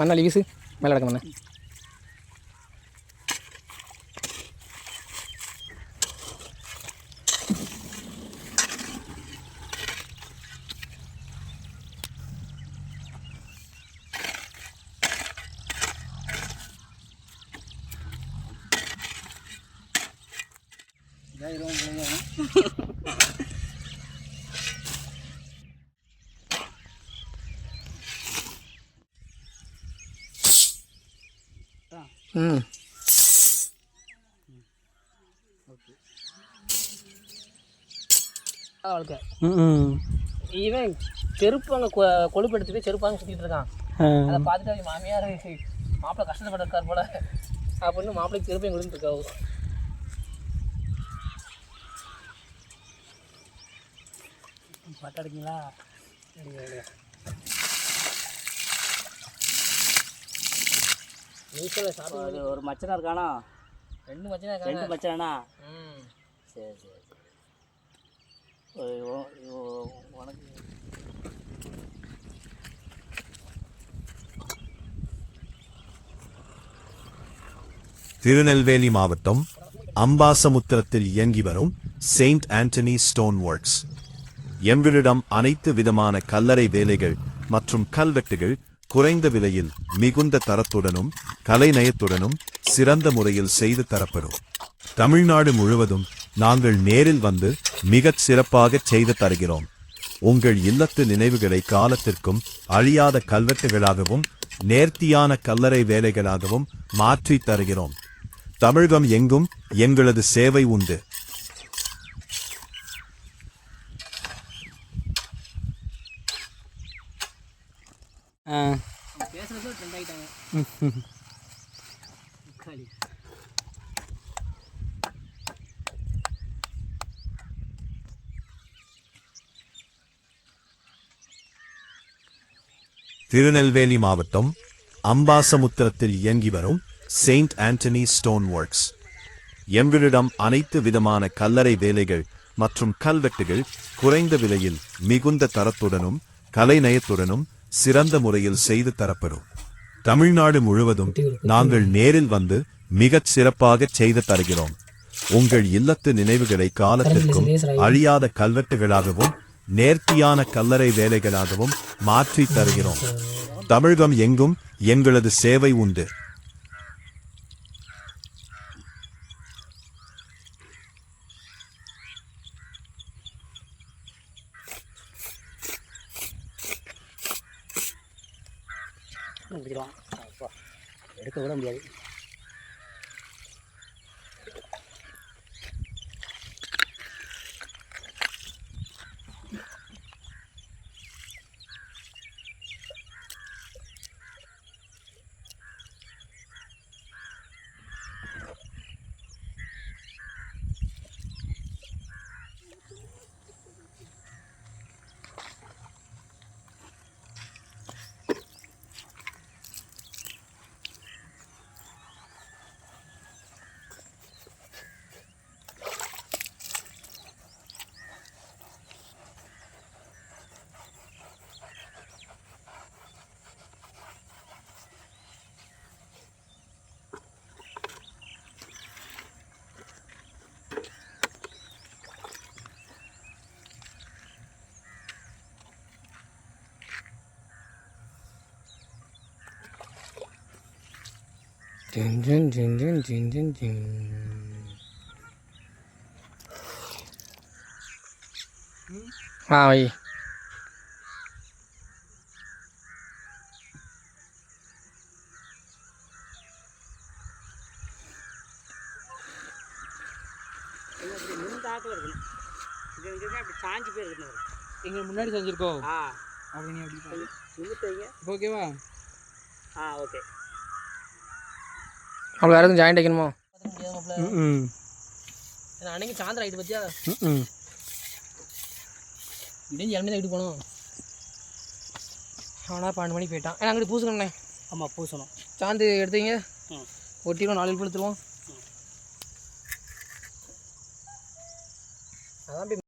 மண்ணாளி வீசு மேலே கிடக்க மண்ணை. வாழ்க்கை இவன் செருப்பு அங்கே கொழுப்பு எடுத்துட்டு செருப்பாங்க சுற்றிட்டு இருக்கான். அதை பார்த்துட்டு அவங்க மாமியார் மாப்பிள்ளை கஷ்டப்பட்டிருக்கார் போல அப்படின்னு மாப்பிள்ளைக்கு செருப்பையும் கொடுத்துட்டு இருக்காவு. பட்டாடிங்களா நீச்சல் சாப்பிட்டு ஒரு மச்சனா இருக்கானா? 2 மச்சனா இருக்காங்க. 2 மச்சனா? சரி சரி. உனக்கு திருநெல்வேலி மாவட்டம் அம்பாசமுத்திரத்தில் இயங்கி வரும் செயின்ட் ஆண்டனி ஸ்டோன் ஒர்க்ஸ். எங்களிடம் அனைத்து விதமான கல்லறை வேலைகள் மற்றும் கல்வெட்டுகள் குறைந்த விலையில் மிகுந்த தரத்துடனும் கலைநயத்துடனும் சிறந்த முறையில் செய்து தரப்படும். தமிழ்நாடு முழுவதும் நாங்கள் நேரில் வந்து மிகச் சிறப்பாக செய்து தருகிறோம். உங்கள் இல்லத்து நினைவுகளை காலத்திற்கும் அழியாத கல்வெட்டுகளாகவும் நேர்த்தியான கல்லறை வேலைகளாகவும் மாற்றி தருகிறோம். தமிழகம் எங்கும் எங்களது சேவை உண்டு. திருநெல்வேலி மாவட்டம் அம்பாசமுத்திரத்தில் இயங்கி வரும் செயின்ட் ஆண்டனி ஸ்டோன் ஒர்க்ஸ். எங்களிடம் அனைத்து விதமான கல்லறை வேலைகள் மற்றும் கல்வெட்டுகள் குறைந்த விலையில் மிகுந்த தரத்துடனும் கலைநயத்துடனும் சிறந்த முறையில் செய்து தரப்படும். தமிழ்நாடு முழுவதும் நாங்கள் நேரில் வந்து மிகச் சிறப்பாக செய்து தருகிறோம். உங்கள் இல்லத்து நினைவுகளை காலத்திற்கும் அழியாத கல்வெட்டுகளாகவும் நேர்த்தியான கல்லறை வேலைகளாகவும் மாற்றி தருகிறோம். தமிழகம் எங்கும் எங்களது சேவை உண்டு. எடுக்க விட முடியாது. हाँ भाई முன்னாடி செஞ்சிருக்கோம். அப்படி நீ அப்படி ஓகேவா? ஓகே. அவ்வளோ வேறு எதுவும் ஜாயிண்ட் வைக்கணுமோ? அன்னைக்கு சாயந்தரம் ஆகிட்டு பற்றியா இடைஞ்சி இறங்கி தான் வீட்டு போகணும். அவனா 12 மணிக்கு போயிட்டான். ஏன்னா அங்கிட்டு பூசணும்ண்ணே. ஆமாம் பூசணும். சாந்து எடுத்தீங்க ஒட்டிடுவோம் 4 பழுத்துருவோம். அதான்